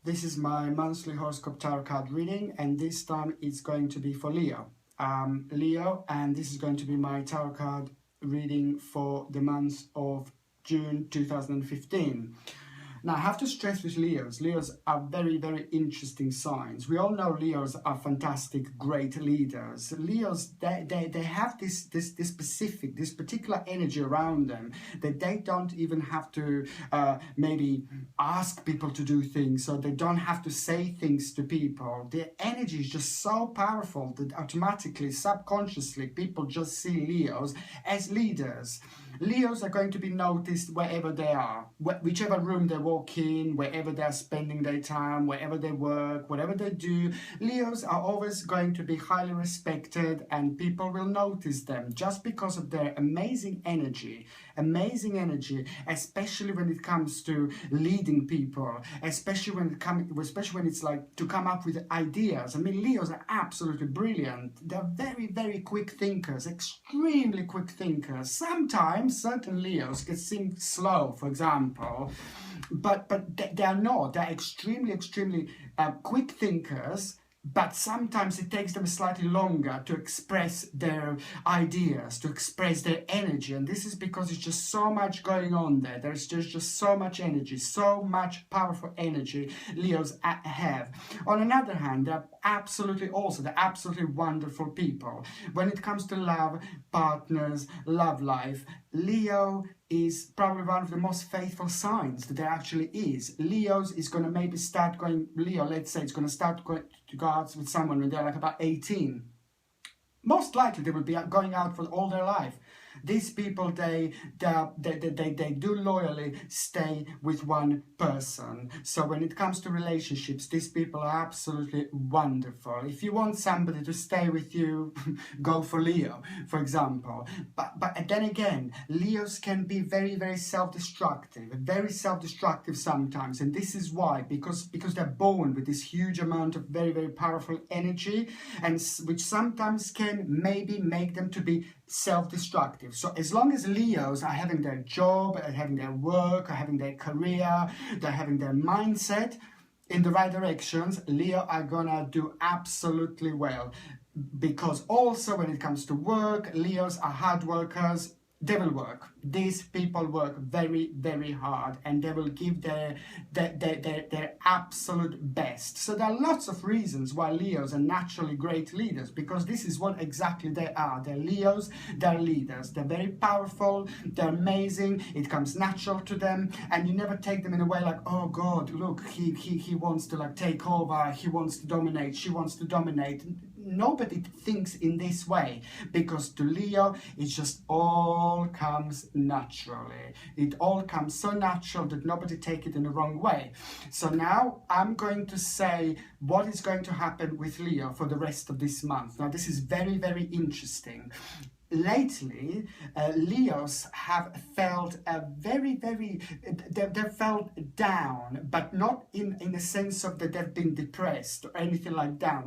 This is my monthly horoscope tarot card reading, and this time it's going to be for Leo. And this is going to be my tarot card reading for the month of June 2015. Now, I have to stress with Leos, Leos are very, very interesting signs. We all know Leos are fantastic, great leaders. Leos, they have this particular energy around them that they don't even have to maybe ask people to do things, or they don't have to say things to people. Their energy is just so powerful that automatically, subconsciously, people just see Leos as leaders. Leos are going to be noticed wherever they are, whichever room they walk in, wherever they're spending their time, wherever they work, whatever they do. Leos are always going to be highly respected, and people will notice them just because of their amazing energy, especially when it comes to leading people, especially when it's like to come up with ideas. I mean, Leos are absolutely brilliant. They're very, very quick thinkers, extremely quick thinkers. Sometimes certain Leos can seem slow, for example, but they are not. They're extremely quick thinkers, but sometimes it takes them slightly longer to express their ideas, to express their energy, and this is because it's just so much going on there. There's just so much energy, so much powerful energy Leos have. On another hand, they're absolutely wonderful people. When it comes to love, partners, love life, Leo is probably one of the most faithful signs that there actually is. Leos is going to maybe start going, let's say it's going to start going to go out with someone when they're like about 18. Most likely they will be going out for all their life. These people, they do loyally stay with one person. So when it comes to relationships, these people are absolutely wonderful. If you want somebody to stay with you, go for Leo, for example. But then again, Leos can be very, very self-destructive sometimes. And this is why, because they're born with this huge amount of very, very powerful energy, and which sometimes can maybe make them to be self-destructive. So as long as Leos are having their job, are having their work, are having their career, they're having their mindset in the right directions, Leo are gonna do absolutely well. Because also when it comes to work, Leos are hard workers. They will work. These people work very, very hard, and they will give their absolute best. So there are lots of reasons why Leos are naturally great leaders, because this is what exactly they are. They're Leos, they're leaders. They're very powerful, they're amazing, it comes natural to them, and you never take them in a way like, oh God, look, he wants to like take over, he wants to dominate, she wants to dominate. Nobody thinks in this way, because to Leo it just all comes naturally. It all comes so natural that nobody take it in the wrong way. So now I'm going to say what is going to happen with Leo for the rest of this month. Now this is very, very interesting. Lately, Leos have felt they've felt down, but not in the sense of that they've been depressed or anything like that.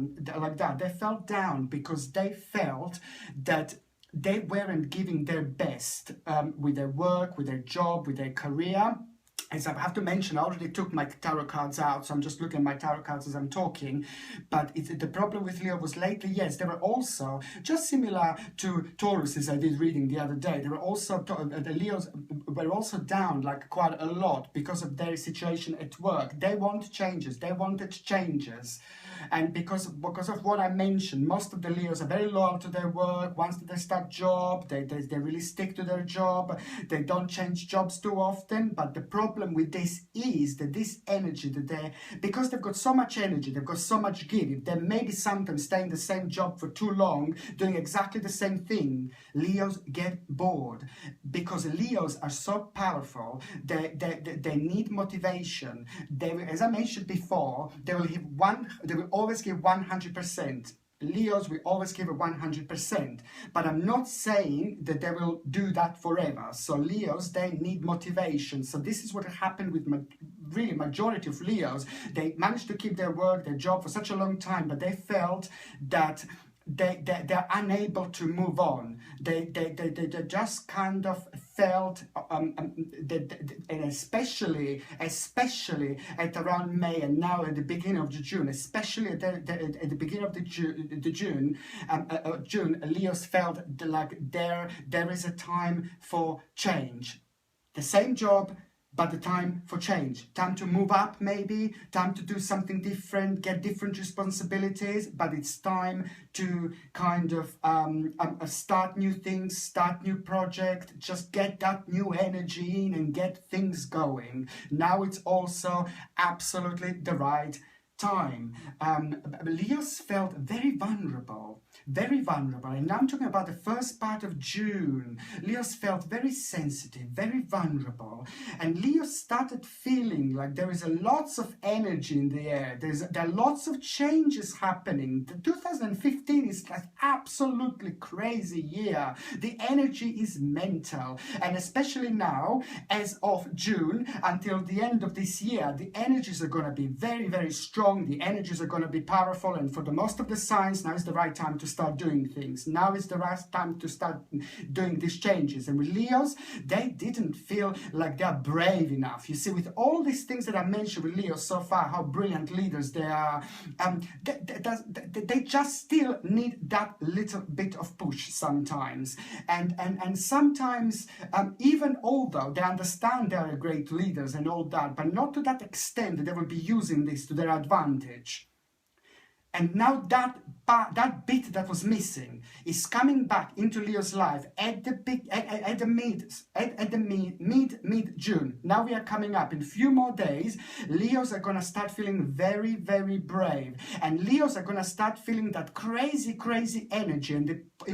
They felt down because they felt that they weren't giving their best with their work, with their job, with their career. As I have to mention, I already took my tarot cards out, so I'm just looking at my tarot cards as I'm talking. But the problem with Leo was lately, yes, they were also, just similar to Taurus as I did reading the other day, they were also, the Leos were also down like quite a lot because of their situation at work. They wanted changes. And because of what I mentioned, most of the Leos are very loyal to their work. Once they start job, they really stick to their job. They don't change jobs too often. But the problem with this is that this energy that because they've got so much energy, they've got so much give, they maybe sometimes stay in the same job for too long, doing exactly the same thing. Leos get bored because Leos are so powerful. They need motivation. As I mentioned before, they will always give 100%. Leos will always give a 100%, but I'm not saying that they will do that forever. So Leos, they need motivation. So this is what happened with really majority of Leos. They managed to keep their work, their job for such a long time, but they felt that they're unable to move on. They just kind of felt, and especially at around May and now at the beginning of June, especially at the beginning of June, Leos felt like there is a time for change. The same job, but the time for change. Time to move up, maybe. Time to do something different, get different responsibilities. But it's time to kind of start new things, start new project, just get that new energy in and get things going. Now it's also absolutely the right time. Leos felt very vulnerable, and now I'm talking about the first part of June. Leos felt very sensitive, very vulnerable, and Leo started feeling like there is lots of energy in the air. There are lots of changes happening. 2015 is like absolutely crazy year. The energy is mental, and especially now, as of June until the end of this year, the energies are going to be very, very strong. The energies are going to be powerful, and for the most of the signs, now is the right time to start doing things. Now is the right time to start doing these changes. And with Leos, they didn't feel like they're brave enough. You see, with all these things that I mentioned with Leos so far, how brilliant leaders they are, they just still need that little bit of push sometimes. And sometimes, even although they understand they are great leaders and all that, but not to that extent that they will be using this to their advantage. And now that bit that was missing is coming back into Leo's life at the mid June. Now we are coming up in a few more days. Leos are gonna start feeling very, very brave, and Leos are gonna start feeling that crazy energy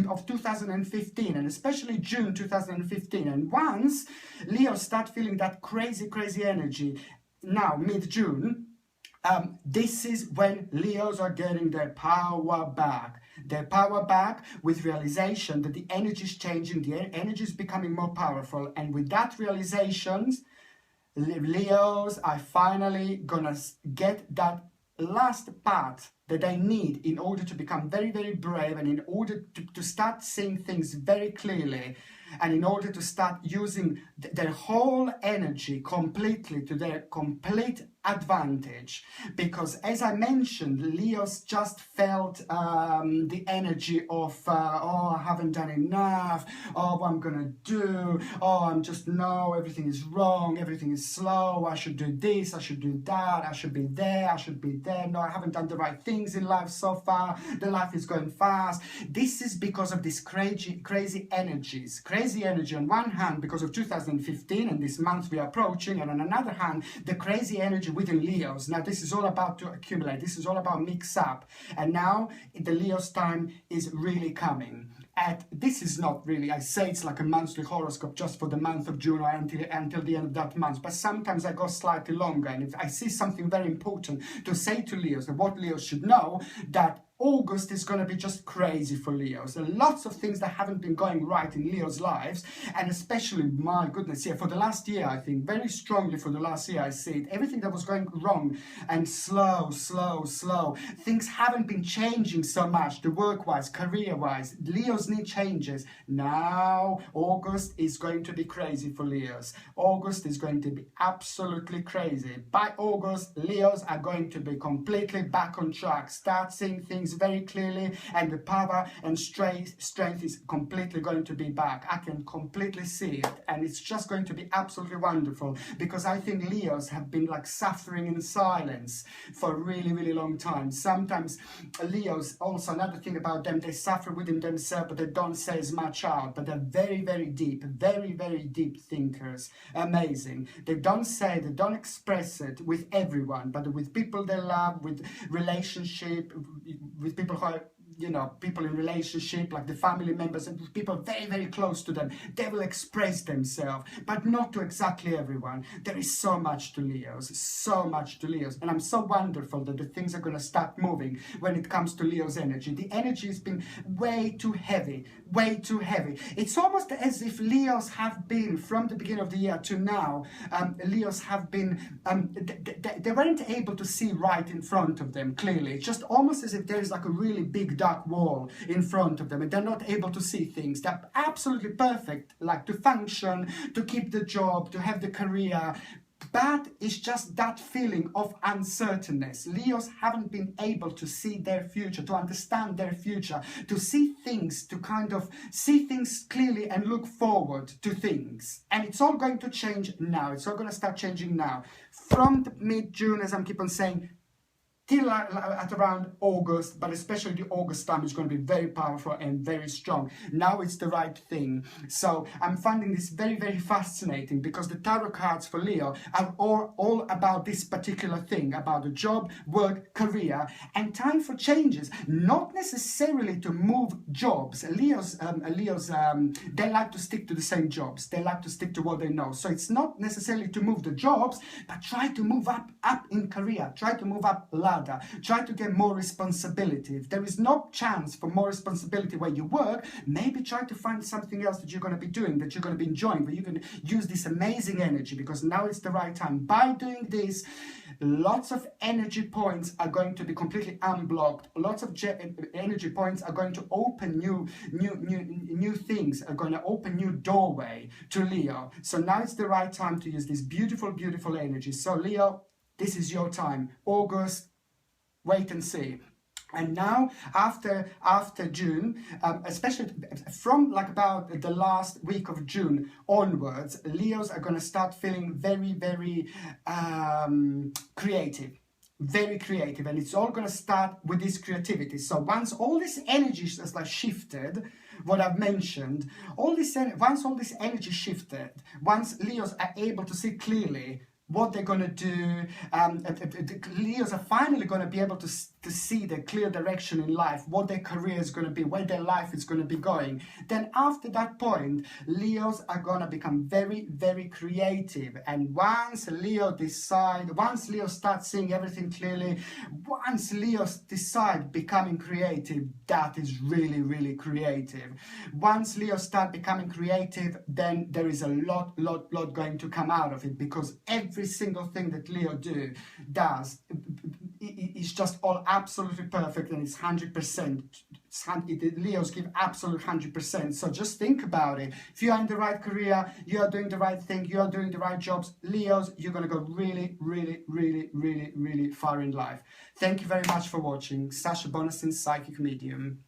of 2015, and especially June 2015. And once Leos start feeling that crazy energy, now mid-June. This is when Leos are getting their power back. Their power back with realization that the energy is changing, the energy is becoming more powerful. And with that realization, Leos are finally gonna get that last part that they need in order to become very, very brave, and in order to start seeing things very clearly, and in order to start using their whole energy completely to their complete advantage. Because as I mentioned, Leos just felt the energy of oh, I haven't done enough, oh, what I'm gonna do, oh, I'm just, no, everything is wrong, everything is slow, I should do this, I should do that, I should be there, no, I haven't done the right things in life so far, the life is going fast. This is because of these crazy energies. Crazy energy on one hand because of 2015 and this month we are approaching, and on another hand, the crazy energy within Leos. Now this is all about to accumulate, this is all about mix up, and now the Leo's time is really coming. And this is not really, I say it's like a monthly horoscope just for the month of June or until the end of that month, but sometimes I go slightly longer, and if I see something very important to say to Leos, and what Leos should know, that August is going to be just crazy for Leos. There are lots of things that haven't been going right in Leos' lives, and especially, my goodness, yeah, for the last year, I think, very strongly for the last year, I see it. Everything that was going wrong and slow. Things haven't been changing so much, the work-wise, career-wise. Leos need changes. Now, August is going to be crazy for Leos. August is going to be absolutely crazy. By August, Leos are going to be completely back on track, start seeing things very clearly, and the power and strength is completely going to be back. I can completely see it, and it's just going to be absolutely wonderful, because I think Leos have been like suffering in silence for a really long time. Sometimes Leos, also another thing about them, they suffer within themselves, but they don't say as much out, but they're very deep, very deep thinkers. Amazing. They don't say, they don't express it with everyone, but with people they love, with relationship, with people who are, you know, people in relationship, like the family members and people very close to them, they will express themselves, but not to exactly everyone. There is so much to Leos, and I'm so wonderful that the things are going to start moving when it comes to Leo's energy. The energy has been way too heavy. It's almost as if Leos have been, from the beginning of the year to now, Leos have been, they weren't able to see right in front of them clearly. It's just almost as if there is like a really big dark wall in front of them and they're not able to see things. They're absolutely perfect, like to function, to keep the job, to have the career, but it's just that feeling of uncertainness. Leos haven't been able to see their future, to understand their future, to see things, to kind of see things clearly and look forward to things. And it's all going to change now. It's all going to start changing now. From the mid-June, as I keep on saying, till at around August, but especially the August time is going to be very powerful and very strong. Now it's the right thing. So I'm finding this very, very fascinating because the tarot cards for Leo are all about this particular thing, about the job, work, career, and time for changes. Not necessarily to move jobs. Leos, they like to stick to the same jobs. They like to stick to what they know. So it's not necessarily to move the jobs, but try to move up in career. Try to move up ladder. Try to get more responsibility. If there is no chance for more responsibility where you work, maybe try to find something else that you're going to be doing, that you're going to be enjoying, where you can use this amazing energy, because now it's the right time. By doing this, lots of energy points are going to be completely unblocked. Lots of energy points are going to open new things, are going to open new doorway to Leo. So now it's the right time to use this beautiful, beautiful energy. So Leo, this is your time. August, wait and see. And now after June, especially from like about the last week of June onwards, Leos are going to start feeling very, very creative. Very creative, and it's all going to start with this creativity. So once all this energy has like shifted, what I've mentioned, once all this energy shifted, once Leos are able to see clearly what they're going to do, Leos are finally going to be able to see the clear direction in life, what their career is going to be, where their life is going to be going. Then after that point, Leos are going to become very, very creative. And once Leo starts seeing everything clearly, once Leo decide becoming creative, that is really, really creative. Once Leo start becoming creative, then there is a lot going to come out of it, because every single thing that Leo does is just all absolutely perfect, and it's 100%. Leos give absolute 100%. So just think about it. If you are in the right career, you are doing the right thing, you are doing the right jobs, Leos, you're going to go really, really, really, really, really far in life. Thank you very much for watching. Sasha Bonasin, Psychic Medium.